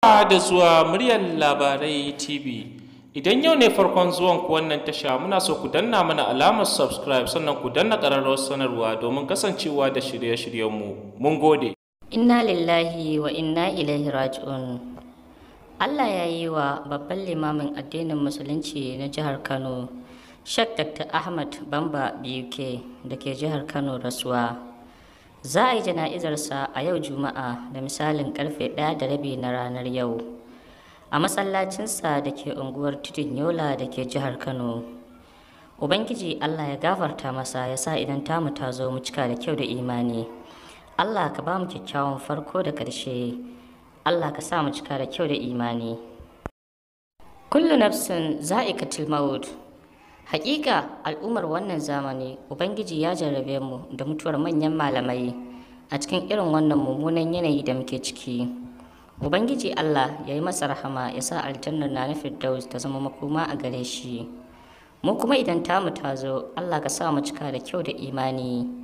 Da zuwa muryar labarai TV. Idan yau ne farkon zuwan ku wannan tasha, muna so ku danna mana alamar subscribe sannan ku danna ƙararrawar sanarwa domin kasancewa da shirye-shiryenmu. Mun gode. Inna lillahi wa inna ilaihi raji'un. Allah ya yi wa babban limamin addinin musulunci na jihar Kano, Sheikh Dr. Ahmad Bamba BUK da ke jihar Kano rasuwa. Za a yi jana'izarsa a yau Juma'a da misalin karfe 1:30 na ranar yau a masallacinsa da ke unguwar Tudun Yola da ke jihar Kano. Ubangiji Allah ya gafarta masa, ya sa idan tamu ta zo mu cika da kyau da imani. Allah ka ba mu kyakkyawan farko da ƙarshe. Allah ka sa mu cika da kyau da imani. Kullu nafsin za'iqatul maut. Hakika al'ummar wannan zamani Ubangiji ya jarrabe mu da mutuwar manyan malamai a cikin irin wannan mummunan yanayi da muke ciki. Ubangiji Allah ya yi masa rahama, ya sa aljannar na Firdaus ta zama makoma a gare shi. Mu kuma idan tamu ta zo, Allah ka sa mu cika da kyau da imani.